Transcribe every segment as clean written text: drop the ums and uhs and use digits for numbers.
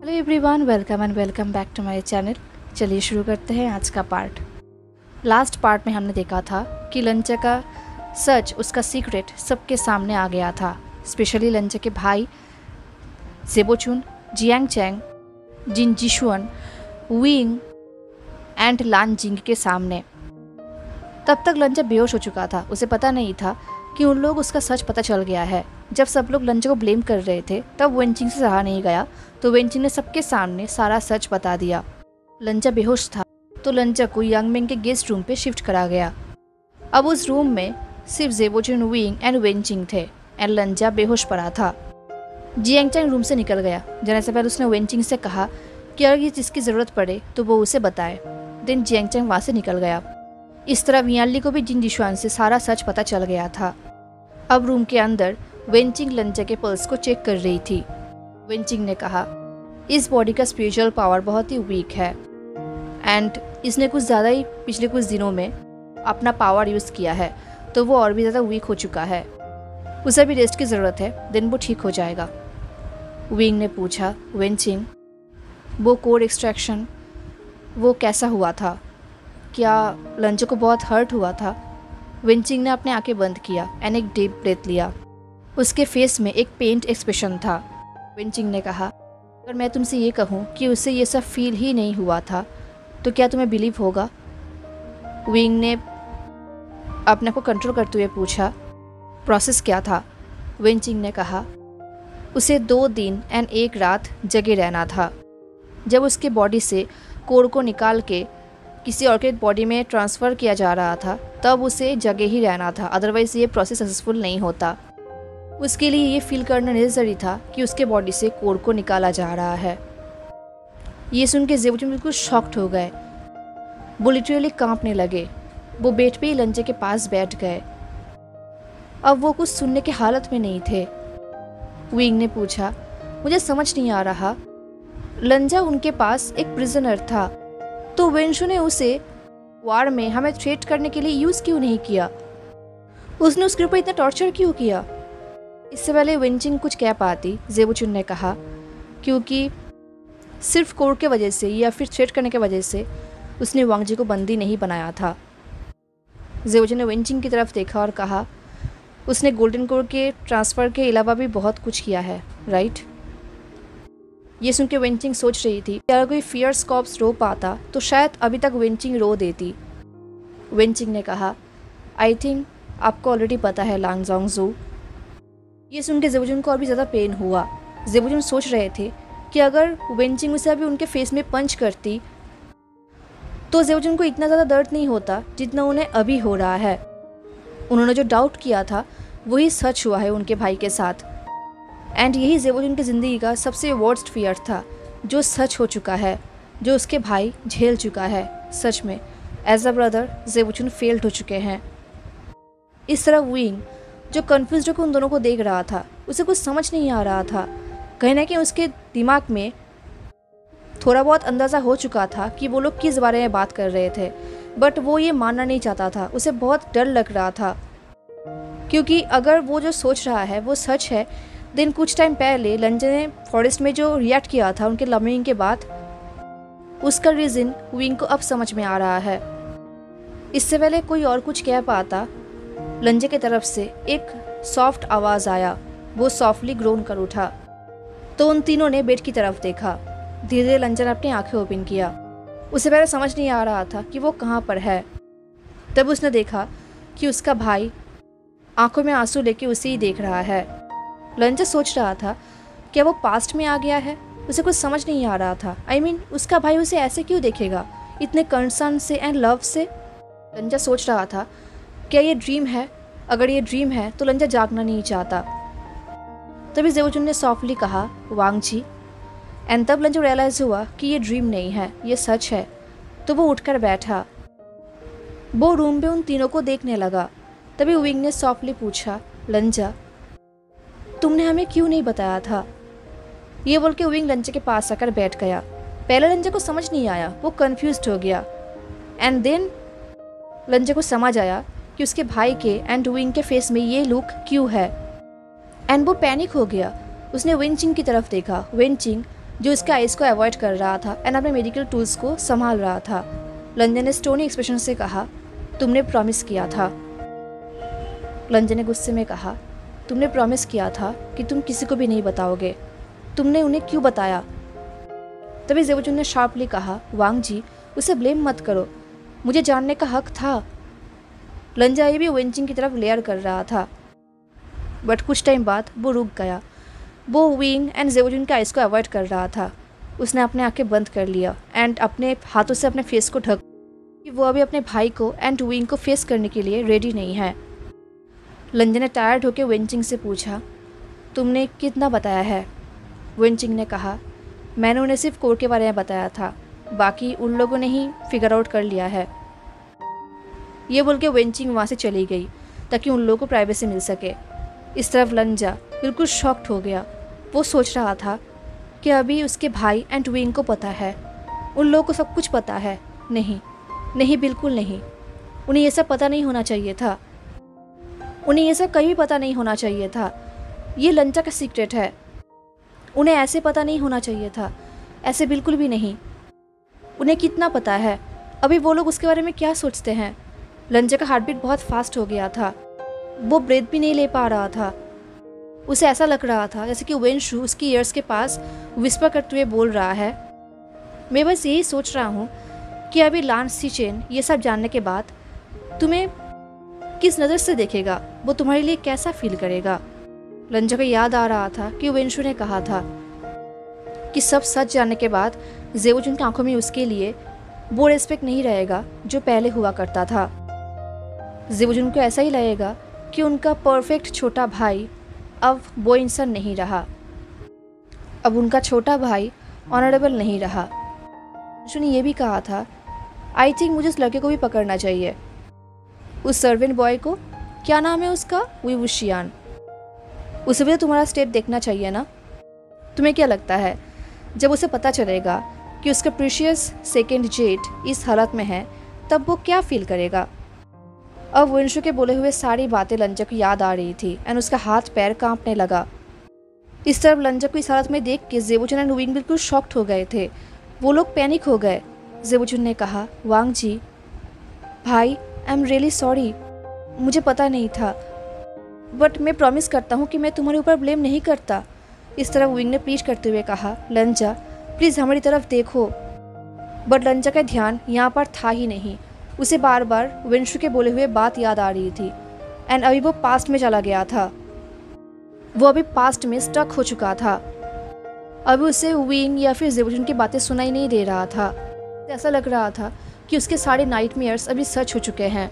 Hello everyone, welcome and welcome back to my channel. चलिए शुरू करते हैं आज का पार्ट। लास्ट पार्ट में हमने देखा था कि लंचा का सच, उसका सीक्रेट सबके सामने आ गया था, स्पेशली लंचा के भाई जेबोचुन, जियांग चैंग, जिन जिशुअन, विंग एंड लान जिंग के सामने। तब तक लंचा बेहोश हो चुका था। उसे पता नहीं था कि उन लोग उसका सच पता चल गया है। जब सब लोग लंचा को ब्लेम कर रहे थे तब वेंचिंग से सहा नहीं गया, तो वेंचिंग ने सबके सामने सारा सच बता दिया। लंचा बेहोश था तो लंचा को यांगमेंग के गेस्ट रूम पे शिफ्ट करा गया। अब उस रूम में सिर्फ जेबोचुन, विंग एंड वेंचिंग थे एंड लंचा बेहोश पड़ा था। जियांगचैंग रूम से निकल गया। जाने से पहले उसने वेंचिंग से कहा कि अगर ये जिसकी ज़रूरत पड़े तो वो उसे बताए। देन जियांगचैंग वहाँ से निकल गया। इस तरह वियांली को भी जिन जिशुआन से सारा सच पता चल गया था। अब रूम के अंदर वेंचिंग लंचा के पल्स को चेक कर रही थी। वेंचिंग ने कहा, इस बॉडी का स्पिरिचुअल पावर बहुत ही वीक है एंड इसने कुछ ज़्यादा ही पिछले कुछ दिनों में अपना पावर यूज़ किया है, तो वो और भी ज़्यादा वीक हो चुका है। उसे भी रेस्ट की ज़रूरत है, देन वो ठीक हो जाएगा। विंग ने पूछा, वेंचिंग, वो कोर एक्सट्रैक्शन वो कैसा हुआ था? क्या लंचा को बहुत हर्ट हुआ था? वेंचिंग ने अपने आंखें बंद किया एंड एक डीप ब्रेथ लिया। उसके फेस में एक पेंट एक्सप्रेशन था। वेंचिंग ने कहा, अगर मैं तुमसे ये कहूँ कि उसे ये सब फील ही नहीं हुआ था तो क्या तुम्हें बिलीव होगा? विंग ने अपने को कंट्रोल करते हुए पूछा, प्रोसेस क्या था? वेंचिंग ने कहा, उसे 2 दिन एंड 1 रात जगे रहना था। जब उसके बॉडी से कोर को निकाल के किसी और के बॉडी में ट्रांसफ़र किया जा रहा था तब उसे जगे ही रहना था, अदरवाइज़ ये प्रोसेस सक्सेसफुल नहीं होता। उसके लिए ये फील करना नेसेसरी था कि उसके बॉडी से कोर को निकाला जा रहा है। ये सुन के जेबोचुन बिल्कुल शॉक्ड हो गए। वो लिटरली कांपने लगे। वो बेड पे ही लंचा के पास बैठ गए। अब वो कुछ सुनने के हालत में नहीं थे। विंग ने पूछा, मुझे समझ नहीं आ रहा, लंचा उनके पास एक प्रिजनर था, तो वेंशु ने उसे वार में हमें थ्रेट करने के लिए यूज़ क्यों नहीं किया? उसने उसके ऊपर इतना टॉर्चर क्यों किया? इससे पहले वेंचिंग कुछ कह पाती, जेबोचुन ने कहा, क्योंकि सिर्फ कोर के वजह से या फिर थ्रेट करने के वजह से उसने वांगजी को बंदी नहीं बनाया था। जेबोचुन ने वेंचिंग की तरफ देखा और कहा, उसने गोल्डन कोर के ट्रांसफ़र के अलावा भी बहुत कुछ किया है, राइट? ये सुन के वेंचिंग सोच रही थी कि अगर कोई फियर्स कॉप्स रो पाता तो शायद अभी तक वेंचिंग रो देती। वेंचिंग ने कहा, आई थिंक आपको ऑलरेडी पता है लांग जोंगजू। ये सुन के जेबोचुन को और भी ज़्यादा पेन हुआ। जेबोचुन सोच रहे थे कि अगर वेंचिंग उसे अभी उनके फेस में पंच करती तो जेबोचुन को इतना ज़्यादा दर्द नहीं होता जितना उन्हें अभी हो रहा है। उन्होंने जो डाउट किया था वही सच हुआ है उनके भाई के साथ एंड यही जेबोचुन की ज़िंदगी का सबसे वर्स्ट फियर था जो सच हो चुका है, जो उसके भाई झेल चुका है। सच में एज अ ब्रदर जेबोचुन फेल्ड हो चुके हैं। इस तरह विंग जो कन्फ्यूज्ड होकर उन दोनों को देख रहा था, उसे कुछ समझ नहीं आ रहा था। कहीं ना कहीं उसके दिमाग में थोड़ा बहुत अंदाज़ा हो चुका था कि वो लोग किस बारे में बात कर रहे थे, बट वो ये मानना नहीं चाहता था। उसे बहुत डर लग रहा था क्योंकि अगर वो जो सोच रहा है वो सच है, देन कुछ टाइम पहले लंचा ने फॉरेस्ट में जो रिएक्ट किया था उनके लमिंग के बाद, उसका रीज़न विंग को अब समझ में आ रहा है। इससे पहले कोई और कुछ कह पाता, लंचा की तरफ से एक सॉफ्ट आवाज़ आया। वो सॉफ्टली ग्रोन कर उठा तो उन तीनों ने बेड की तरफ देखा। धीरे धीरे लंचा ने अपनी आंखें ओपन किया। उसे पहले समझ नहीं आ रहा था कि वो कहाँ पर है। तब उसने देखा कि उसका भाई आंखों में आंसू लेके उसे ही देख रहा है। लंचा सोच रहा था क्या वो पास्ट में आ गया है? उसे कुछ समझ नहीं आ रहा था। I mean, उसका भाई उसे ऐसे क्यों देखेगा, इतने कंसर्न से एंड लव से? लंचा सोच रहा था क्या ये ड्रीम है? अगर ये ड्रीम है तो लंचा जागना नहीं चाहता। तभी जेबोचुन ने सॉफ्टली कहा, वांगजी, एंड तब लंचा रियलाइज़ हुआ कि ये ड्रीम नहीं है, ये सच है। तो वो उठकर बैठा। वो रूम में उन तीनों को देखने लगा। तभी विंग ने सॉफ्टली पूछा, लंचा, तुमने हमें क्यों नहीं बताया था? ये बोल के विंग लंचा के पास आकर बैठ गया। पहले लंचा को समझ नहीं आया, वो कंफ्यूज्ड हो गया एंड देन लंचा को समझ आया कि उसके भाई के एंड विंग के फेस में ये लुक क्यों है एंड वो पैनिक हो गया। उसने वेंचिंग की तरफ देखा। वेंचिंग जो उसके आइज़ को अवॉइड कर रहा था एंड अपने मेडिकल टूल्स को संभाल रहा था। लंजन ने स्टोनी एक्सप्रेशन से कहा, तुमने प्रॉमिस किया था। लंजन ने गुस्से में कहा, तुमने प्रॉमिस किया था कि तुम किसी को भी नहीं बताओगे, तुमने उन्हें क्यों बताया? तभी ज़ेबोचुन ने शार्पली कहा, वांग जी, उसे ब्लेम मत करो, मुझे जानने का हक था। लंजा ये भी वेंचिंग की तरफ लेयर कर रहा था, बट कुछ टाइम बाद वो रुक गया। वो विंग एंड ज़ेबोचुन के आइज़ को अवॉइड कर रहा था। उसने अपने आंखें बंद कर लिया एंड अपने हाथों से अपने फेस को ढक कि वो अभी अपने भाई को एंड विंग को फेस करने के लिए रेडी नहीं है। लंजन ने टायर्ड होकर वेंचिंग से पूछा, तुमने कितना बताया है? वेंचिंग ने कहा, मैंने उन्हें सिर्फ कोर के बारे में बताया था, बाकी उन लोगों ने ही फिगर आउट कर लिया है। ये बोल के वेंचिंग वहाँ से चली गई ताकि उन लोगों को प्राइवेसी मिल सके। इस तरफ लंजा बिल्कुल शॉक्ड हो गया। वो सोच रहा था कि अभी उसके भाई एंड विंग को पता है, उन लोगों को सब कुछ पता है। नहीं नहीं, बिल्कुल नहीं, उन्हें ये सब पता नहीं होना चाहिए था। उन्हें ये सब कहीं भी पता नहीं होना चाहिए था। ये लंजा का सीक्रेट है, उन्हें ऐसे पता नहीं होना चाहिए था, ऐसे बिल्कुल भी नहीं। उन्हें कितना पता है, अभी वो लोग उसके बारे में क्या सोचते हैं। लंजा का हार्ट बीट बहुत फास्ट हो गया था, वो ब्रेथ भी नहीं ले पा रहा था। उसे ऐसा लग रहा था जैसे कि वेनशु उसकी ईयर्स के पास विस्पर करते हुए बोल रहा है, मैं बस यही सोच रहा हूँ कि अभी लान सीचेन ये सब जानने के बाद तुम्हें किस नज़र से देखेगा, वो तुम्हारे लिए कैसा फील करेगा। लंजा को याद आ रहा था कि वेनशु ने कहा था कि सब सच जानने के बाद ज़ेबोचुन की आंखों में उसके लिए वो रिस्पेक्ट नहीं रहेगा जो पहले हुआ करता था। ज़ेबोचुन को ऐसा ही लगेगा कि उनका परफेक्ट छोटा भाई अब वो इंसान नहीं रहा, अब उनका छोटा भाई ऑनरेबल नहीं रहा। वेनशु ने यह भी कहा था, आई थिंक मुझे उस लड़के को भी पकड़ना चाहिए, उस सर्वेंट बॉय को, क्या नाम है उसका, वी वुशियान, उसे भी तो तुम्हारा स्टेप देखना चाहिए ना। तुम्हें क्या लगता है जब उसे पता चलेगा कि उसका प्रीशियस सेकेंड जेट इस हालत में है, तब वो क्या फील करेगा? अब वेनशु के बोले हुए सारी बातें लंजा को याद आ रही थी एंड उसका हाथ पैर कांपने लगा। इस तरफ लंजा को इस हालत में देख के ज़ेबोचुन एंड विंग बिल्कुल शॉक्ड हो गए थे, वो लोग पैनिक हो गए। ज़ेबोचुन ने कहा, वांग जी भाई, आई एम रियली सॉरी, मुझे पता नहीं था, बट मैं प्रॉमिस करता हूँ कि मैं तुम्हारे ऊपर ब्लेम नहीं करता। इस तरफ विंग ने प्लीज करते हुए कहा, लंजा प्लीज़ हमारी तरफ देखो। बट लंजा का ध्यान यहाँ पर था ही नहीं, उसे बार बार वेनशु के बोले हुए बात याद आ रही थी एंड अभी वो पास्ट में चला गया था, वो अभी पास्ट में स्टक हो चुका था। अभी उसे विंग या फिर ज़ेबोचुन की बातें सुनाई नहीं दे रहा था। ऐसा लग रहा था कि उसके सारे नाइटमेयर्स अभी सच हो चुके हैं।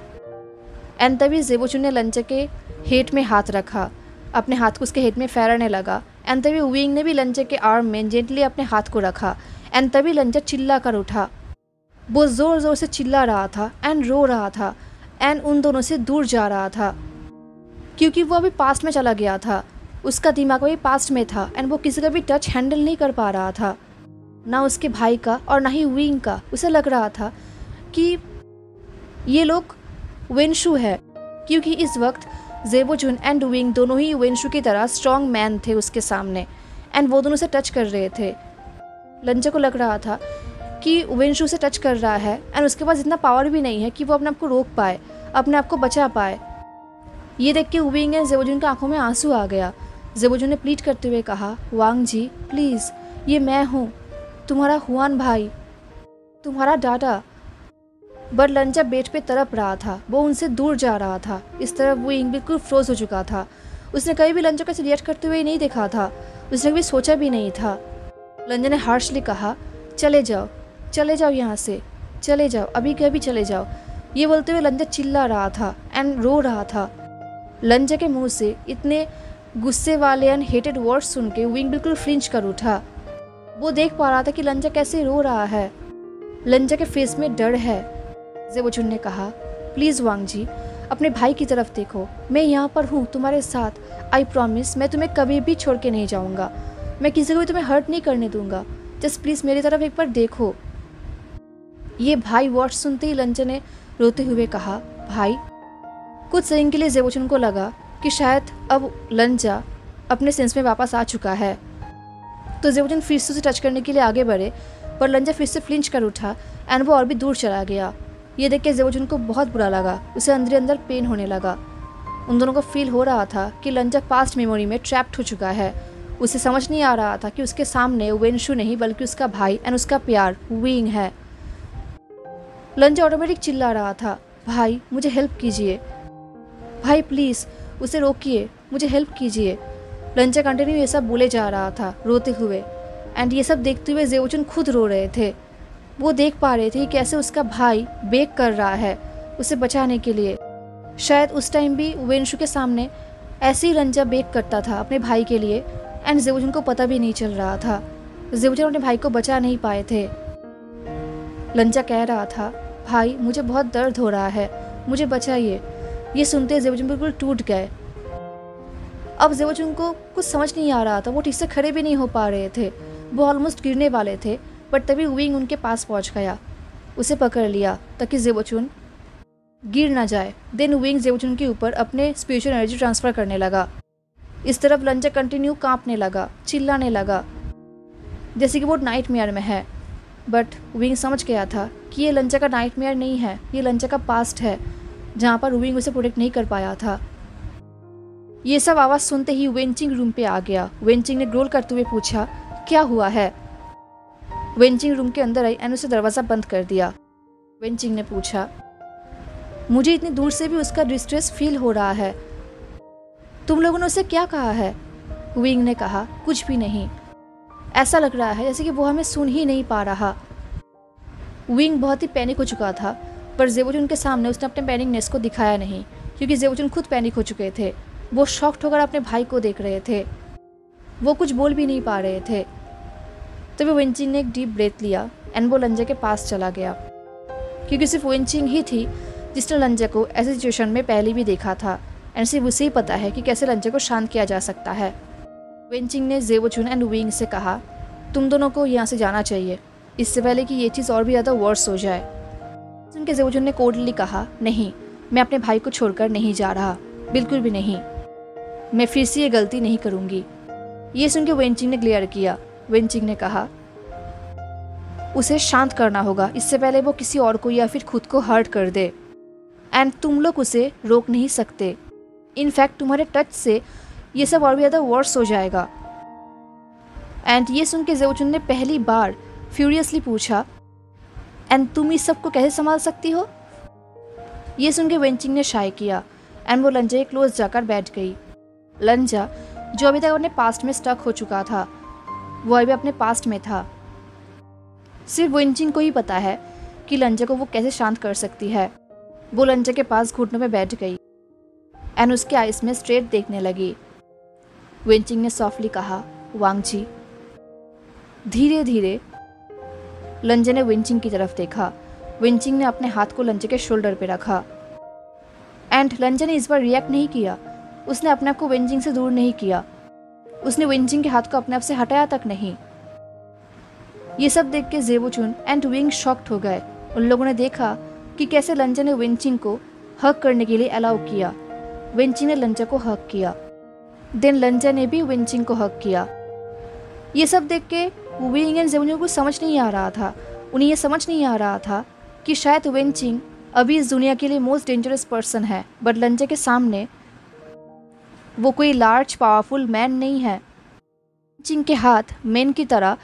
एंड तभी ज़ेबोचुन ने लंजा के हेड में हाथ रखा, अपने हाथ को उसके हेड में फेरने लगा। एंड तभी विंग ने भी लंजा के आर्म में जेंटली अपने हाथ को रखा एंड तभी लंजा चिल्ला कर उठा। वो ज़ोर ज़ोर से चिल्ला रहा था एंड रो रहा था एंड उन दोनों से दूर जा रहा था, क्योंकि वो अभी पास्ट में चला गया था, उसका दिमाग अभी पास्ट में था एंड वो किसी का भी टच हैंडल नहीं कर पा रहा था, ना उसके भाई का और ना ही विंग का। उसे लग रहा था कि ये लोग वेनशु है, क्योंकि इस वक्त ज़ेबोचुन एंड विंग दोनों ही वेनशु की तरह स्ट्रॉन्ग मैन थे उसके सामने एंड वो दोनों से टच कर रहे थे। लंजा को लग रहा था कि वेनशु से टच कर रहा है एंड उसके पास इतना पावर भी नहीं है कि वो अपने आप को रोक पाए, अपने आप को बचा पाए। ये देख के विंग एंड ज़ेबोचुन की आंखों में आंसू आ गया। ज़ेबोचुन ने प्लीड करते हुए कहा, वांग जी प्लीज़, ये मैं हूँ, तुम्हारा हुआन भाई, तुम्हारा डाटा। बट लंजा बेड पे तड़प रहा था, वो उनसे दूर जा रहा था। इस तरह विंग बिल्कुल फ्रोज हो चुका था, उसने कहीं भी लंजा को रिएक्ट करते हुए नहीं देखा था, उसने कभी सोचा भी नहीं था। लंजा ने हार्शली कहा, चले जाओ, चले जाओ यहाँ से, चले जाओ, अभी के अभी चले जाओ। ये बोलते हुए लंजा चिल्ला रहा था एंड रो रहा था। लंजा के मुंह से इतने गुस्से वाले एंड हेटेड वर्ड्स सुन के विंग बिल्कुल फ्लिंच कर उठा। वो देख पा रहा था कि लंजा कैसे रो रहा है, लंजा के फेस में डर है। ज़ेबोचुन ने कहा, प्लीज़ वांग जी, अपने भाई की तरफ देखो, मैं यहाँ पर हूँ तुम्हारे साथ, आई प्रॉमिस मैं तुम्हें कभी भी छोड़ के नहीं जाऊँगा, मैं किसी को भी तुम्हें हर्ट नहीं करने दूंगा, जस्ट प्लीज़ मेरी तरफ एक बार देखो। ये भाई वर्ड्स सुनते ही लंजा ने रोते हुए कहा, भाई। कुछ सेकंड के लिए ज़ेबोचुन को लगा कि शायद अब लंजा अपने सेंस में वापस आ चुका है, तो जेवोजुन फिर से उसे टच करने के लिए आगे बढ़े, पर लंजा फिर से फ्लिंच कर उठा एंड वो और भी दूर चला गया। ये देख के जेवोजुन को बहुत बुरा लगा, उसे अंदर अंदर पेन होने लगा। उन दोनों को फील हो रहा था कि लंजा पास्ट मेमोरी में ट्रैप्ड हो चुका है। उसे समझ नहीं आ रहा था कि उसके सामने वेनशु नहीं बल्कि उसका भाई एंड उसका प्यार विंग है। लंजा ऑटोमेटिक चिल्ला रहा था, भाई मुझे हेल्प कीजिए, भाई प्लीज़ उसे रोकिए, मुझे हेल्प कीजिए। लंजा कंटिन्यू ये सब बोले जा रहा था रोते हुए, एंड ये सब देखते हुए जेवोजुन खुद रो रहे थे। वो देख पा रहे थे कि कैसे उसका भाई बेग कर रहा है उसे बचाने के लिए। शायद उस टाइम भी वेनशु के सामने ऐसे ही लंजा बेग करता था अपने भाई के लिए, एंड जेवोजुन को पता भी नहीं चल रहा था। जेवोजुन अपने भाई को बचा नहीं पाए थे। लंजा कह रहा था, भाई मुझे बहुत दर्द हो रहा है, मुझे बचाइए। ये सुनते जेवोजुन बिल्कुल टूट गए। अब जेवोजुन को कुछ समझ नहीं आ रहा था, वो ठीक से खड़े भी नहीं हो पा रहे थे, वो ऑलमोस्ट गिरने वाले थे। बट तभी विंग उनके पास पहुंच गया, उसे पकड़ लिया ताकि जेवोजुन गिर ना जाए। देन विंग जेवोजुन के ऊपर अपने स्पिरिचुअल एनर्जी ट्रांसफ़र करने लगा। इस तरफ लंजा कंटिन्यू कांपने लगा, चिल्लाने लगा जैसे कि वो नाइटमेयर में है। बट विंग समझ गया था कि ये लंजा का नाइटमेयर नहीं है, ये लंजा का पास्ट है जहाँ पर विंग उसे प्रोटेक्ट नहीं कर पाया था। ये सब आवाज़ सुनते ही वेंचिंग रूम पे आ गया। वेंचिंग ने ग्रोल करते हुए पूछा, क्या हुआ है? वेंचिंग रूम के अंदर आई एंड उसे दरवाज़ा बंद कर दिया। वेंचिंग ने पूछा, मुझे इतनी दूर से भी उसका डिस्ट्रेस फील हो रहा है, तुम लोगों ने उसे क्या कहा है? विंग ने कहा, कुछ भी नहीं, ऐसा लग रहा है जैसे कि वो हमें सुन ही नहीं पा रहा। विंग बहुत ही पैनिक हो चुका था, पर जेवोजुन के सामने उसने अपने पैनिकनेस को दिखाया नहीं, क्योंकि जेवोजुन खुद पैनिक हो चुके थे। वो शॉक्ड होकर अपने भाई को देख रहे थे, वो कुछ बोल भी नहीं पा रहे थे। तभी वेंचिंग ने एक डीप ब्रेथ लिया एंड वो लंजा के पास चला गया, क्योंकि सिर्फ वेंचिंग ही थी जिसने लंजा को ऐसी सिचुएशन में पहले भी देखा था, एंड सिर्फ उसे ही पता है कि कैसे लंजा को शांत किया जा सकता है। वेंचिंग ने जेवोजुन एंड विंग से कहा, तुम दोनों को यहाँ से जाना चाहिए, इससे पहले कि ये चीज़ और भी ज़्यादा वर्स हो जाए। सुन के जेवोजुन ने कोल्डली कहा, नहीं, मैं अपने भाई को छोड़कर नहीं जा रहा, बिल्कुल भी नहीं, मैं फिर से ये गलती नहीं करूँगी। ये सुन के वेंचिंग ने क्लियर किया। वेंचिंग ने कहा, उसे शांत करना होगा इससे पहले वो किसी और को या फिर खुद को हर्ट कर दे, एंड तुम लोग उसे रोक नहीं सकते। इनफैक्ट तुम्हारे टच से ये सब और भी ज़्यादा वर्स हो जाएगा। एंड ये सुन के जेवोजुन ने पहली बार फ्यूरियसली पूछा, एंड तुम इस सब को कैसे संभाल सकती हो? ये सुन के वेंचिंग ने शाय किया एंड वो लंजा के क्लोज जाकर बैठ गई। लंजा जो अभी तक अपने पास्ट में स्टक हो चुका था, वो अभी अपने पास्ट में था। सिर्फ वेंचिंग को ही पता है कि लंजा को वो कैसे शांत कर सकती है। वो लंजा के पास घुटनों में बैठ गई एंड उसके आइस में स्ट्रेट देखने लगी। वेंचिंग ने सॉफ्टली कहा, वांग जी। धीरे धीरे लंजा ने वेंचिंग की तरफ देखा। वेंचिंग ने अपने हाथ को लंजा के शोल्डर पे रखा एंड लंजा ने इस बार रिएक्ट नहीं किया। उसने अपने आप को वेंचिंग से दूर नहीं किया, उसने वेंचिंग के हाथ को अपने आप से हटाया तक नहीं। ये सब देख के जेवोजुन एंड विंग शॉक्ड हो गए। उन लोगों ने देखा कि कैसे लंजा ने वेंचिंग को हक करने के लिए अलाउ किया। वेंचिंग ने लंजा को हक किया, देन लंजा ने भी वेंचिंग को हक किया। ये सब देख के विंग एंड जेवोजुन को समझ नहीं आ रहा था। उन्हें ये समझ नहीं आ रहा था कि शायद वेंचिंग अभी इस दुनिया के लिए मोस्ट डेंजरस पर्सन है, बट लंजा के सामने वो कोई लार्ज पावरफुल मैन नहीं है। वेंचिंग के हाथ मैन की तरह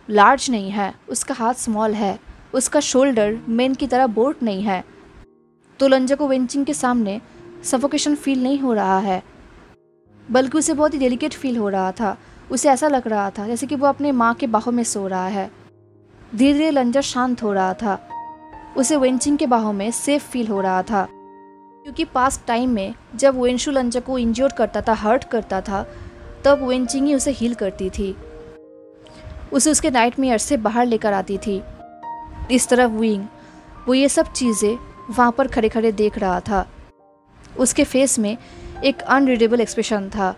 लार्ज नहीं है, उसका हाथ स्मॉल है, उसका शोल्डर मैन की तरह बोट नहीं है। तो लंजा को वेंचिंग के सामने सफोकेशन फील नहीं हो रहा है, बल्कि उसे बहुत ही डेलिकेट फील हो रहा था। उसे ऐसा लग रहा था जैसे कि वो अपने माँ के बाहों में सो रहा है। धीरे धीरे लंजा शांत हो रहा था, उसे वेंचिंग के बाहों में सेफ फील हो रहा था, क्योंकि पास्ट टाइम में जब वेंशु लंजा को इंज्योर करता था, हर्ट करता था, तब वेंचिंग ही उसे हील करती थी, उसे उसके नाइटमेयर से बाहर लेकर आती थी। इस तरफ विंग वो ये सब चीज़ें वहाँ पर खड़े खड़े देख रहा था। उसके फेस में एक अनरीडेबल एक्सप्रेशन था।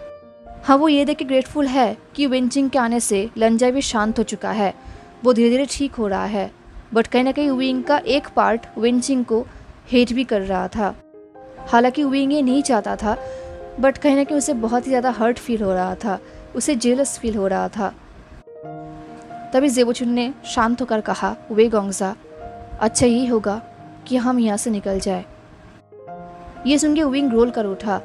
हाँ, वो ये देख के ग्रेटफुल है कि वेंचिंग के आने से लंजा भी शांत हो चुका है, वो धीरे धीरे ठीक हो रहा है। बट कहीं ना कहीं विंग का एक पार्ट वेंचिंग को हेट भी कर रहा था। हालांकि विंग ये नहीं चाहता था, बट कहीं ना कहीं उसे बहुत ही ज़्यादा हर्ट फील हो रहा था, उसे जेलस फील हो रहा था। तभी जेबोचुन ने शांत होकर कहा, वे गोंगजा, अच्छा यही होगा कि हम यहाँ से निकल जाए। ये सुन के विंग रोल कर उठा।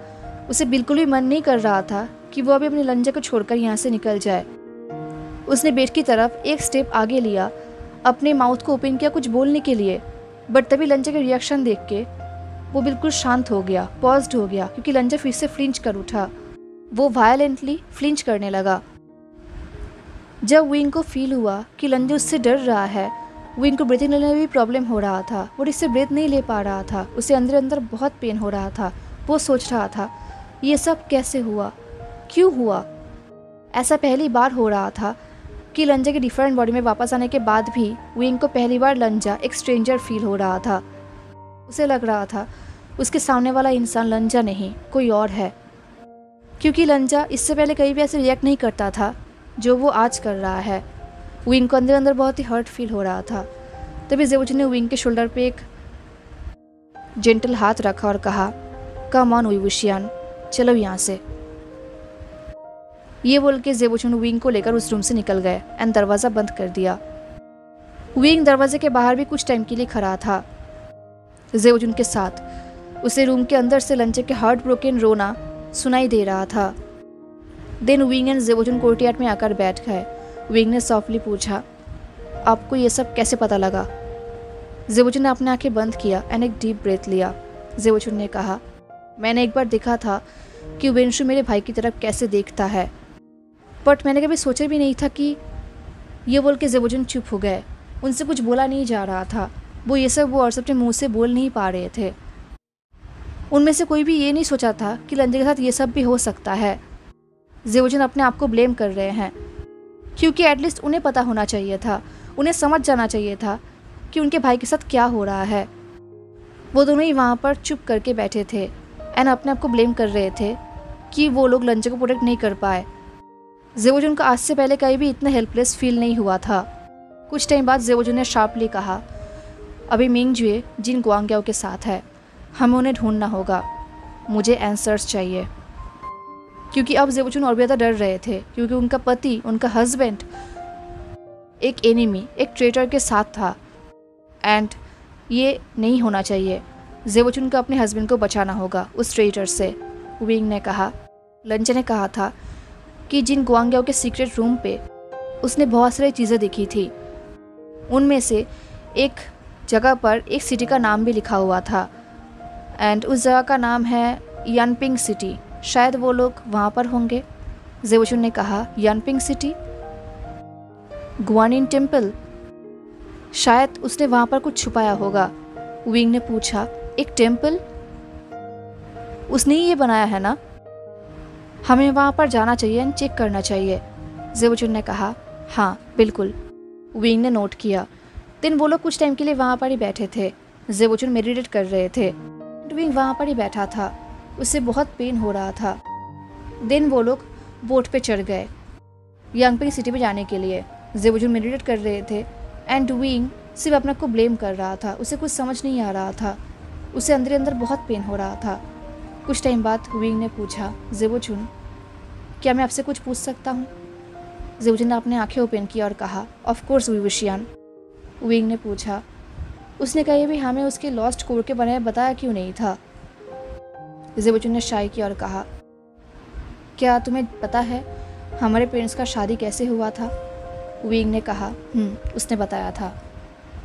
उसे बिल्कुल भी मन नहीं कर रहा था कि वो अभी अपनी लंजा को छोड़कर यहाँ से निकल जाए। उसने बेड की तरफ एक स्टेप आगे लिया, अपने माउथ को ओपन किया कुछ बोलने के लिए, बट तभी लंजा के रिएक्शन देख के वो बिल्कुल शांत हो गया, पॉज्ड हो गया, क्योंकि लंजा फिर से फ्लिंच कर उठा। वो वायलेंटली फ्लिंच करने लगा। जब विंग को फील हुआ कि लंजा उससे डर रहा है, विंग को ब्रीथिंग लेने में भी प्रॉब्लम हो रहा था। वो इससे ब्रीथ नहीं ले पा रहा था। उसे अंदर अंदर बहुत पेन हो रहा था। वो सोच रहा था, ये सब कैसे हुआ, क्यों हुआ। ऐसा पहली बार हो रहा था कि लंजा के डिफरेंट बॉडी में वापस आने के बाद भी विंग को पहली बार लंजा एक स्ट्रेंजर फील हो रहा था। उसे लग रहा था उसके सामने वाला इंसान लंजा नहीं, कोई और है, क्योंकि लंजा इससे पहले कहीं भी ऐसे रिएक्ट नहीं करता था जो वो आज कर रहा है। विंग को अंदर अंदर बहुत ही हर्ट फील हो रहा था। तभी जेबोचुन ने विंग के शोल्डर पे एक जेंटल हाथ रखा और कहा, कम ऑन विवुशियन, चलो यहाँ से। ये बोल के जेबोचुन विंग को लेकर उस रूम से निकल गए एंड दरवाज़ा बंद कर दिया। विंग दरवाजे के बाहर भी कुछ टाइम के लिए खड़ा था जेबोचुन के साथ। उसे रूम के अंदर से लंचे के हार्ट ब्रोकन रोना सुनाई दे रहा था। देन विंग एंड जेबोचुन कोर्टयार्ड में आकर बैठ गए। विंग ने सॉफ्टली पूछा, आपको ये सब कैसे पता लगा? जेबोचुन ने अपनी आंखें बंद किया एंड एक डीप ब्रेथ लिया। जेबोचुन ने कहा, मैंने एक बार देखा था कि वेंशु मेरे भाई की तरफ कैसे देखता है, बट मैंने कभी सोचा भी नहीं था कि। ये बोल के जेबोचुन चुप हो गए। उनसे कुछ बोला नहीं जा रहा था। वो ये सब वो और अपने मुंह से बोल नहीं पा रहे थे। उनमें से कोई भी ये नहीं सोचा था कि लंजे के साथ ये सब भी हो सकता है। जेबोचुन अपने आप को ब्लेम कर रहे हैं, क्योंकि एटलीस्ट उन्हें पता होना चाहिए था, उन्हें समझ जाना चाहिए था कि उनके भाई के साथ क्या हो रहा है। वो दोनों ही वहाँ पर चुप करके बैठे थे एंड अपने आप को ब्लेम कर रहे थे कि वो लोग लंजे को प्रोटेक्ट नहीं कर पाए। जेबोचुन को आज से पहले कहीं भी इतना हेल्पलेस फील नहीं हुआ था। कुछ टाइम बाद जेबोचुन ने शार्पली कहा, अभी मिंगजुए जिन गुआंग्याओ के साथ है, हमें उन्हें ढूंढना होगा। मुझे आंसर्स चाहिए। क्योंकि अब जेबोचुन और भी ज़्यादा डर रहे थे, क्योंकि उनका पति, उनका हस्बैंड एक एनिमी, एक ट्रेटर के साथ था एंड ये नहीं होना चाहिए। जेबोचुन को अपने हस्बैंड को बचाना होगा उस ट्रेटर से। विंग ने कहा, लंचे ने कहा था कि जिन गुआंग्याओ के सीक्रेट रूम पे उसने बहुत सारी चीज़ें देखी थी। उनमें से एक जगह पर एक सिटी का नाम भी लिखा हुआ था एंड उस जगह का नाम है यानपिंग सिटी। शायद वो लोग वहाँ पर होंगे। जेबोचुन ने कहा, यानपिंग सिटी, गुआनिन टेम्पल, शायद उसने वहाँ पर कुछ छुपाया होगा। विंग ने पूछा, एक टेम्पल? उसने ही ये बनाया है ना? हमें वहाँ पर जाना चाहिए एंड चेक करना चाहिए। जेबोचुन ने कहा, हाँ बिल्कुल। विंग ने नोट किया। दिन वो लोग कुछ टाइम के लिए वहाँ पर ही बैठे थे। जेबोचुन मेडिटेट कर रहे थे। विंग वहाँ पर ही बैठा था। उससे बहुत पेन हो रहा था। दिन वो लोग बोट पे चढ़ गए यांगपिंग सिटी में जाने के लिए। जेबोचुन मेडिटेट कर रहे थे एंड विंग सिर्फ अपने को ब्लेम कर रहा था। उसे कुछ समझ नहीं आ रहा था। उसे अंदर अंदर बहुत पेन हो रहा था। कुछ टाइम बाद विंग ने पूछा, जेबोचुन क्या मैं आपसे कुछ पूछ सकता हूँ? जेबोचुन ने अपने आंखें ओपन की और कहा, ऑफ कोर्स विवुशियन। विंग ने पूछा, उसने कहीं भी हमें उसके लॉस्ट कोर के बारे में बताया क्यों नहीं था? जेबोचुन ने शाय किया और कहा, क्या तुम्हें पता है हमारे पेरेंट्स का शादी कैसे हुआ था? विंग ने कहा, उसने बताया था।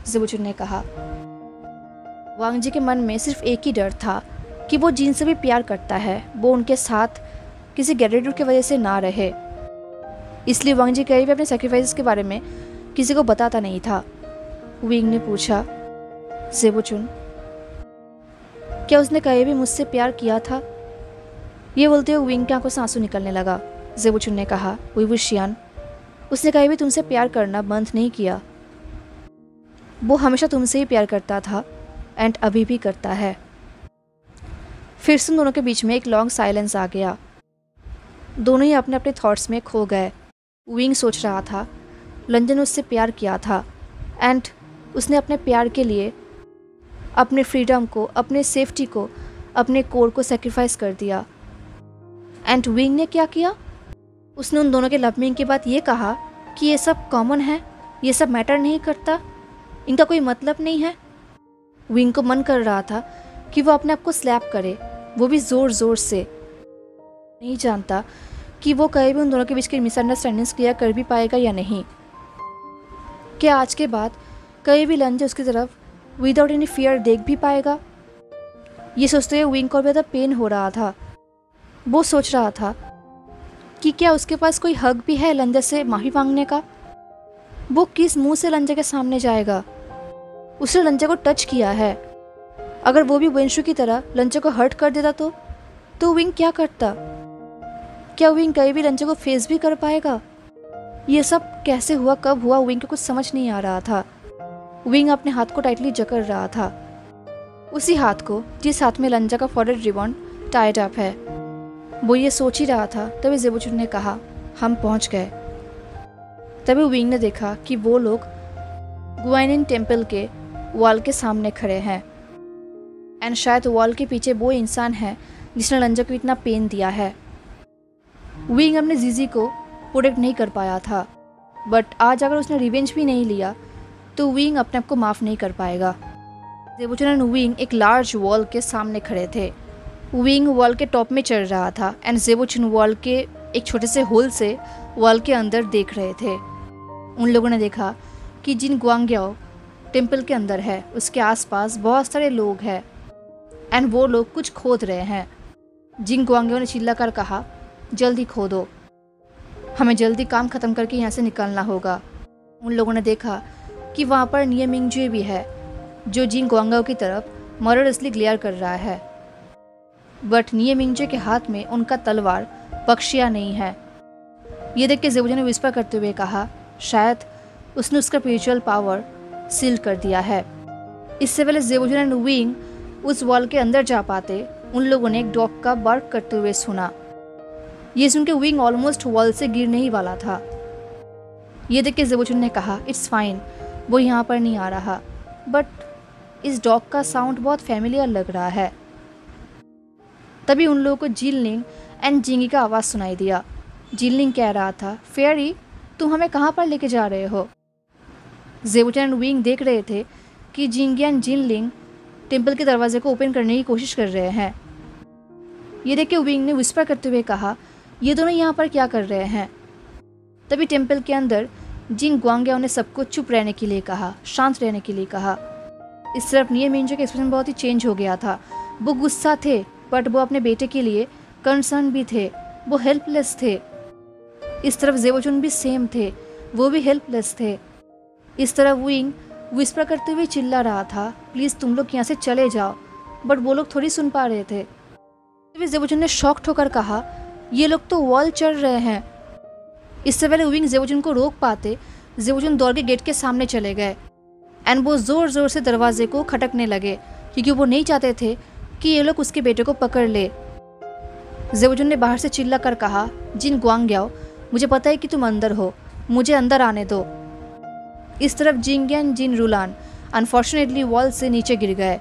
जेबोचुन ने कहा, वांगजी के मन में सिर्फ एक ही डर था कि वो जिन से भी प्यार करता है वो उनके साथ किसी गैरेट्यूड की वजह से ना रहे। इसलिए वांगजी कहीं भी अपने सेक्रीफाइसेस के बारे में किसी को बताता नहीं था। विंग ने पूछा, जेबोचुन क्या उसने कहीं भी मुझसे प्यार किया था? ये बोलते हुए विंग की आंखों से आंसू निकलने लगा। जेबोचुन ने कहा, विवुशियन उसने कहीं भी तुमसे प्यार करना बंद नहीं किया। वो हमेशा तुमसे ही प्यार करता था एंड अभी भी करता है। फिर से दोनों के बीच में एक लॉन्ग साइलेंस आ गया। दोनों ही अपने अपने थॉट्स में खो गए। विंग सोच रहा था लंजन ने उससे प्यार किया था एंड उसने अपने प्यार के लिए अपने फ्रीडम को, अपने सेफ्टी को, अपने कोर को सेक्रीफाइस कर दिया। एंड विंग ने क्या किया? उसने उन दोनों के लव मीटिंग के बाद ये कहा कि ये सब कॉमन है ये सब मैटर नहीं करता, इनका कोई मतलब नहीं है। विंग को मन कर रहा था कि वो अपने आप को स्लैप करे, वो भी ज़ोर ज़ोर से। नहीं जानता कि वो कहीं भी उन दोनों के बीच की मिसअंडरस्टैंडिंग्स क्लियर कर भी पाएगा या नहीं। क्या आज के बाद कहीं भी लंजे उसकी तरफ विदाउट एनी फियर देख भी पाएगा? ये सोचते हुए विंग को ज़्यादा पेन हो रहा था। वो सोच रहा था कि क्या उसके पास कोई हक भी है लंजे से माफ़ी मांगने का। वो किस मुंह से लंजे के सामने जाएगा? उसने लंजे को टच किया है। अगर वो भी वेंशु की तरह लंजे को हर्ट कर देता तो विंग क्या करता? क्या विंग कहीं भी लंजे को फेस भी कर पाएगा? ये सब कैसे हुआ, कब हुआ, विंग को कुछ समझ नहीं आ रहा था। विंग अपने हाथ को टाइटली जकड़ रहा था, उसी हाथ को जिस हाथ में लंजा का फॉरवर्ड रिबन टाइड अप है। वो ये सोच ही रहा था तभी ज़ेबुचुन ने कहा, हम पहुंच गए। तभी विंग ने देखा कि वो लोग गुआनिन टेम्पल के वॉल के सामने खड़े हैं, एंड शायद वॉल के पीछे वो इंसान है जिसने लंजा को इतना पेन दिया है। विंग अपने जीजी को प्रोटेक्ट नहीं कर पाया था, बट आज अगर उसने रिवेंज भी नहीं लिया तो विंग अपने आप को माफ़ नहीं कर पाएगा। ज़ेबुचुन एंड विंग एक लार्ज वॉल के सामने खड़े थे। विंग वॉल के टॉप में चढ़ रहा था एंड ज़ेबुचुन वॉल के एक छोटे से होल से वॉल के अंदर देख रहे थे। उन लोगों ने देखा कि जिन ग्वांग्याओ टेम्पल के अंदर है उसके आसपास बहुत सारे लोग हैं एंड वो लोग कुछ खोद रहे हैं। जिन ग्वांग्याओ ने चिल्लाकर कहा, जल्दी खोदो, हमें जल्दी काम ख़त्म करके यहाँ से निकलना होगा। उन लोगों ने देखा कि वहाँ पर निये मिंगजुए भी है जो जिन ग्वांग्याओ की तरफ मर्डरसली ग्लेयर कर रहा है, बट निये मिंगजुए के हाथ में उनका तलवार बख्शिया नहीं है। ये देख के ज़ेबुचुन ने विस्पर करते हुए कहा, शायद उसने उसका स्पिरिचुअल पावर सील कर दिया है। इससे पहले ज़ेबुचुन एंड विंग उस वॉल के अंदर जा पाते, उन लोगों ने एक डॉग का बार्क करते हुए सुना। ये सुन के विंग ऑलमोस्ट वॉल से गिरने ही वाला था। ये देख के ज़ेबुचुन ने कहा, इट्स फाइन, वो यहाँ पर नहीं आ रहा, बट इस डॉग का साउंड बहुत फैमिलियर लग रहा है। तभी उन लोगों को जिनलिंग एंड जिंगी का आवाज़ सुनाई दिया। जिनलिंग कह रहा था, फेयरी, तुम हमें कहाँ पर लेके जा रहे हो? ज़ेबुचुन एंड विंग देख रहे थे कि जिंगी एंड जिनलिंग टेम्पल के दरवाजे को ओपन करने की कोशिश कर रहे हैं। ये देख के विंग ने विस्पर करते हुए कहा, ये दोनों यहाँ पर क्या कर रहे हैं? तभी टेम्पल के अंदर जिन ग्वांग्याओ ने सबको चुप रहने के लिए कहा, शांत रहने के लिए कहा। इस तरफ निये मिंगजुए का एक्सप्रेशन बहुत ही चेंज हो गया था। वो गुस्सा थे, बट वो अपने बेटे के लिए कंसर्न भी थे, वो हेल्पलेस थे। इस तरफ ज़ेबुचुन भी सेम थे, वो भी हेल्पलेस थे। इस तरफ विंग विस्पर करते हुए चिल्ला रहा था, प्लीज़ तुम लोग यहाँ से चले जाओ, बट वो लोग थोड़ी सुन पा रहे थे। तभी ज़ेबुचुन ने शॉक्ड होकर कहा, ये लोग तो वॉल चढ़ रहे हैं। इससे पहले विंग ज़ेबुचुन को रोक पाते, ज़ेबुचुन दौड़ के गेट के सामने चले गए एंड वो ज़ोर ज़ोर से दरवाजे को खटकने लगे, क्योंकि वो नहीं चाहते थे कि ये लोग उसके बेटे को पकड़ ले। ज़ेबुचुन ने बाहर से चिल्ला कर कहा, जिन ग्वांग्याओ, मुझे पता है कि तुम अंदर हो, मुझे अंदर आने दो। इस तरफ जिंग एंड जिन रुलान अनफॉर्चुनेटली वॉल से नीचे गिर गए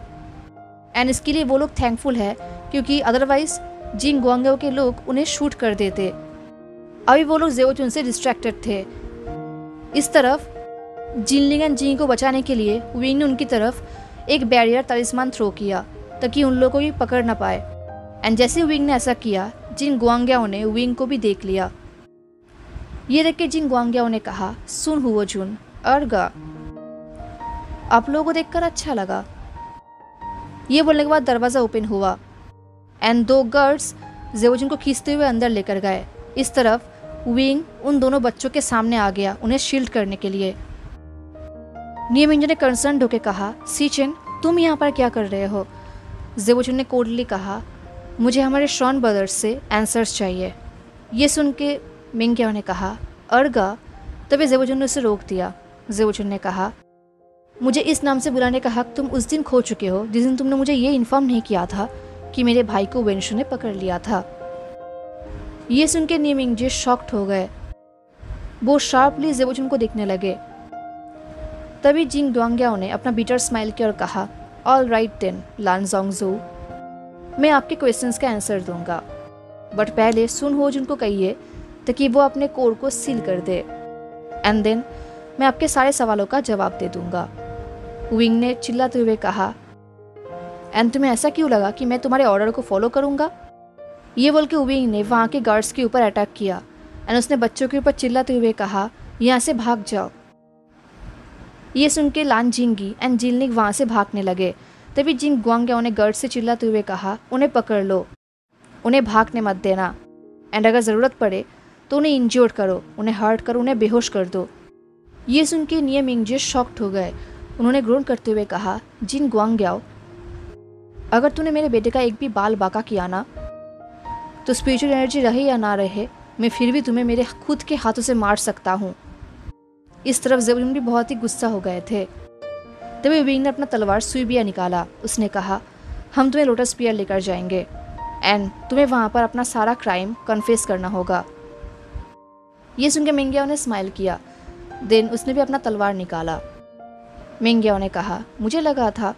एंड इसके लिए वो लोग थैंकफुल है, क्योंकि अदरवाइज जिन ग्वांग्याओ के लोग उन्हें शूट कर देते। अभी वो लोग ज़ेबुचुन से डिस्ट्रैक्टेड थे। इस तरफ जिनलिंग एंड जिंग को बचाने के लिए विंग ने उनकी तरफ एक बैरियर तलिस्मान थ्रो किया ताकि उन लोगों को भी पकड़ ना पाए। एंड जैसे विंग ने ऐसा किया, जिन ग्वांग्याओ ने विंग को भी देख लिया। ये देख के जिन ग्वांग्याओ ने कहा, सुन हुओजुन, अर्गा, आप लोगों को देखकर अच्छा लगा। ये बोलने के बाद दरवाज़ा ओपन हुआ एंड दो गार्ड्स ज़ेबुचुन को खींचते हुए अंदर लेकर गए। इस तरफ विंग उन दोनों बच्चों के सामने आ गया उन्हें शील्ड करने के लिए। निये मिंगजुए ने कंसर्न होकर कहा, सीचेन, तुम यहाँ पर क्या कर रहे हो? ज़ेबुचुन ने कोल्डली कहा, मुझे हमारे शॉन ब्रदर्स से आंसर्स चाहिए। ये सुन के मिंग्याओ ने कहा, अर्गा। तभी ज़ेबुचुन ने उसे रोक दिया। ज़ेबुचुन ने कहा, मुझे इस नाम से बुलाने का हक तुम उस दिन खो चुके हो जिस दिन तुमने मुझे ये इन्फॉर्म नहीं किया था कि मेरे भाई को वेंशु ने पकड़ लिया था। ये सुन के निये मिंगजुए शॉक्ड हो गए। वो शार्पली ज़ेबुचुन को देखने लगे। तभी जिंग ग्वांग्याओ ने अपना बीटर स्माइल किया और कहा, ऑल राइट देन लानज़ोंगजू, मैं आपके क्वेश्चंस का आंसर दूंगा, बट पहले सुन होजुन को कहिए ताकि वो अपने कोर को सील कर दे। एंड देन मैं आपके सारे सवालों का जवाब दे दूंगा। विंग ने चिल्लाते हुए कहा, एंड तुम्हें ऐसा क्यों लगा कि मैं तुम्हारे ऑर्डर को फॉलो करूंगा? ये बोल के विंग ने वहाँ के गार्ड्स के ऊपर अटैक किया एंड उसने बच्चों के ऊपर चिल्लाते हुए कहा, यहाँ से भाग जाओ। ये सुन के लान जिंगी एंड जिलनिक वहाँ से भागने लगे। तभी जिंग गुआंगयाओ ने गार्ड से चिल्लाते हुए कहा, उन्हें पकड़ लो, उन्हें भागने मत देना, एंड अगर ज़रूरत पड़े तो उन्हें इंजोर्ड करो, उन्हें हर्ट करो, उन्हें बेहोश कर दो। ये सुन के निये मिंगजे शॉक्ड हो गए। उन्होंने ग्रोन करते हुए कहा, जिन गुआंगयाओ, अगर तूने मेरे बेटे का एक भी बाल बाका किया ना, तो स्पिरिचुअल एनर्जी रहे या ना रहे, मैं फिर भी तुम्हें मेरे खुद के हाथों से मार सकता हूँ। इस तरफ ज़ेबुचुन भी बहुत ही गुस्सा हो गए थे। तभी विंग ने अपना तलवार सुईबिया निकाला। उसने कहा, हम तुम्हें लोटस पियर लेकर जाएंगे एंड तुम्हें वहाँ पर अपना सारा क्राइम कन्फेस करना होगा। ये सुनकर मिंगयाओ ने स्माइल किया। देन उसने भी अपना तलवार निकाला। मिंगयाओ ने कहा, मुझे लगा था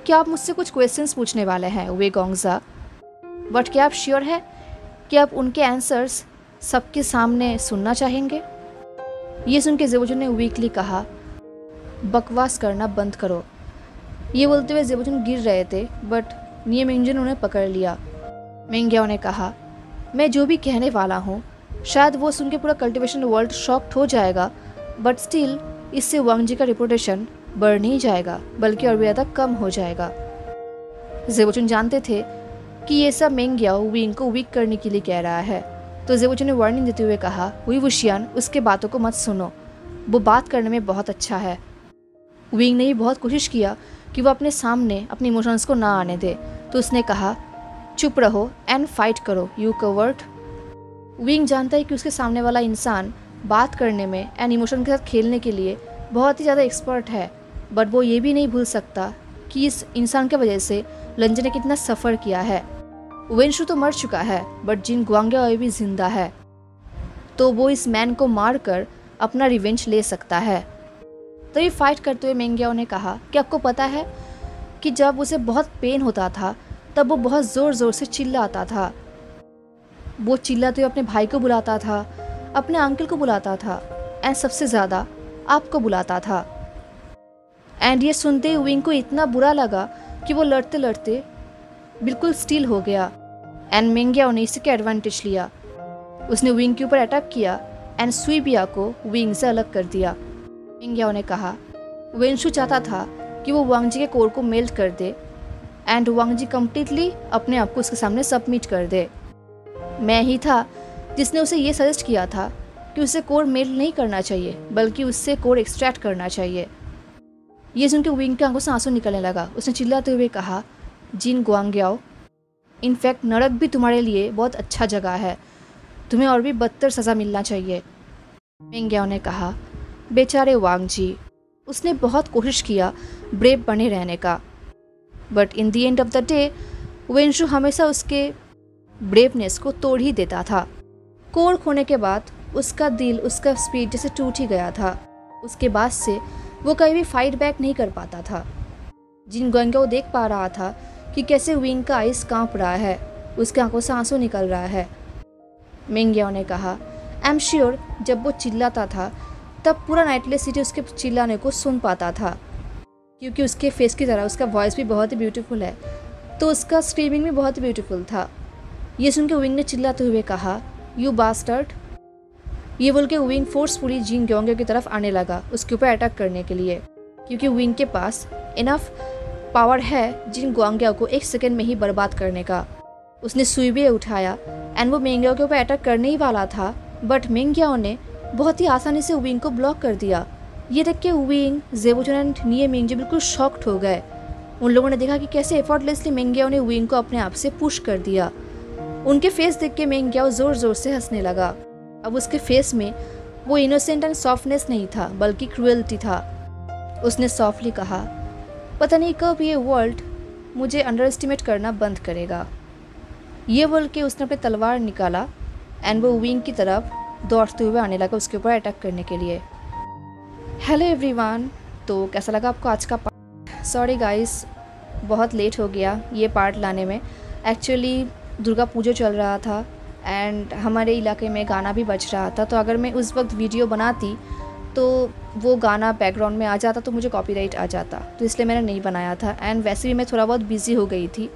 कि आप मुझसे कुछ क्वेश्चंस पूछने वाले हैं वे गोंगजा, बट क्या आप श्योर है कि आप उनके आंसर्स सबके सामने सुनना चाहेंगे? ये सुन के ज़ेबुचुन ने वीकली कहा, बकवास करना बंद करो। ये बोलते हुए ज़ेबुचुन गिर रहे थे, बट निये मिंगजे ने उन्हें पकड़ लिया। मिंगयाओ ने कहा, मैं जो भी कहने वाला हूँ शायद वो सुन के पूरा कल्टिवेशन वर्ल्ड शॉक्ड हो जाएगा, बट स्टिल इससे वांग जी का रिपुटेशन बढ़ नहीं जाएगा, बल्कि और भी ज़्यादा कम हो जाएगा। ज़ेबुचुन जानते थे कि ये सब मिंगयाओ विंग को वीक करने के लिए कह रहा है, तो ज़ेबुचुन ने वार्निंग देते हुए कहा, हुई वुशियान, उसके बातों को मत सुनो, वो बात करने में बहुत अच्छा है। विंग ने भी बहुत कोशिश किया कि वो अपने सामने अपने इमोशंस को ना आने दे, तो उसने कहा, चुप रहो एंड फाइट करो, यू कवर्ड। विंग जानता है कि उसके सामने वाला इंसान बात करने में एंड इमोशन के साथ खेलने के लिए बहुत ही ज़्यादा एक्सपर्ट है, बट वो ये भी नहीं भूल सकता कि इस इंसान की वजह से लंजे ने कितना सफ़र किया है। वेनशु तो मर चुका है, बट जिन गुआंगयाओ भी जिंदा है, तो वो इस मैन को मार कर अपना रिवेंज ले सकता है। तभी फाइट करते हुए मिंगयाओ ने कहा कि आपको पता है कि जब उसे बहुत पेन होता था तब वो बहुत ज़ोर ज़ोर से चिल्लाता था। वो चिल्लाते हुए अपने भाई को बुलाता था, अपने अंकल को बुलाता था, एंड सबसे ज़्यादा आपको बुलाता था। एंड ये सुनते ही विंग को इतना बुरा लगा कि वो लड़ते लड़ते बिल्कुल स्टील हो गया। एंड मिंगयाओ ने इसके एडवांटेज लिया। उसने विंग के ऊपर अटैक किया एंड सुईबिया को विंग से अलग कर दिया। मिंगयाओ ने कहा, वेनशु चाहता था कि वो वांग जी के कोर को मेल्ट कर दे एंड वांग जी कम्प्लीटली अपने आप को उसके सामने सबमिट कर दे। मैं ही था जिसने उसे ये सजेस्ट किया था कि उसे कोर मेल्ट नहीं करना चाहिए, बल्कि उससे कोर एक्सट्रैक्ट करना चाहिए। ये सुनकर विंग के आंखों से आंसू निकलने लगा। उसने चिल्लाते हुए कहा, जिन गुआंगयाओ, इनफैक्ट नरक भी तुम्हारे लिए बहुत अच्छा जगह है, तुम्हें और भी बदतर सज़ा मिलना चाहिए। मिंगयाओ ने कहा, बेचारे वांग जी, उसने बहुत कोशिश किया ब्रेव बने रहने का, but in the end of the day वेनशु हमेशा उसके ब्रेवनेस को तोड़ ही देता था। कोर खोने के बाद उसका दिल, उसका स्पीड जैसे टूट ही गया था। उसके बाद से वो कहीं भी फाइट बैक नहीं कर पाता था। जिन गुआंगयाओ देख पा रहा था कि कैसे विंग का आइस कांप रहा है, उसके आंखों से आंसू निकल रहा है। मिंगयाओ ने कहा, आई एम श्योर जब वो चिल्लाता था तब पूरा नाइटलेस सिटी उसके चिल्लाने को सुन पाता था, क्योंकि उसके फेस की तरह उसका वॉइस भी बहुत ही ब्यूटीफुल है, तो उसका स्क्रीमिंग भी बहुत ही ब्यूटीफुल था। ये सुन के विंग ने चिल्लाते हुए कहा, यू बास्टर्ड। ये बोल के विंग फोर्सफुली जिन गुआंगयाओ की तरफ आने लगा, उसके ऊपर अटैक करने के लिए, क्योंकि विंग के पास इनफ पावर है जिन गुआंगयाओ को एक सेकंड में ही बर्बाद करने का। उसने सुईबिया उठाया एंड वो मिंगयाओ के ऊपर अटैक करने ही वाला था, बट मिंगयाओ ने बहुत ही आसानी से विंग को ब्लॉक कर दिया। ये देख के विंग, ज़ेबुचुन एंड निये मिंगजे बिल्कुल शॉक्ड हो गए। उन लोगों ने देखा कि कैसे एफर्टलेसली मिंगयाओ ने विंग को अपने आप से पुश कर दिया। उनके फेस देख के मिंगयाओ ज़ोर ज़ोर से हंसने लगा। अब उसके फेस में वो इनोसेंट एंड सॉफ्टनेस नहीं था, बल्कि क्रूएल्टी था। उसने सॉफ्टली कहा, पता नहीं कब ये वर्ल्ड मुझे अंडर एस्टिमेट करना बंद करेगा। ये बोल के उसने अपने तलवार निकाला एंड वो विंग की तरफ दौड़ते हुए आने लगा उसके ऊपर अटैक करने के लिए। हेलो एवरीवन, तो कैसा लगा आपको आज का पार्ट? सॉरी गाइस, बहुत लेट हो गया ये पार्ट लाने में। एक्चुअली दुर्गा पूजा चल रहा था एंड हमारे इलाके में गाना भी बज रहा था, तो अगर मैं उस वक्त वीडियो बनाती तो वो गाना बैकग्राउंड में आ जाता तो मुझे कॉपीराइट आ जाता, तो इसलिए मैंने नहीं बनाया था। एंड वैसे भी मैं थोड़ा बहुत बिज़ी हो गई थी,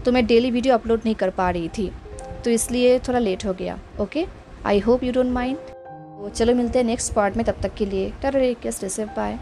तो मैं डेली वीडियो अपलोड नहीं कर पा रही थी, तो इसलिए थोड़ा लेट हो गया। Okay, I hope you don't mind. तो चलो मिलते हैं नेक्स्ट पार्ट में, तब तक के लिए tata, take care, stay safe, bye.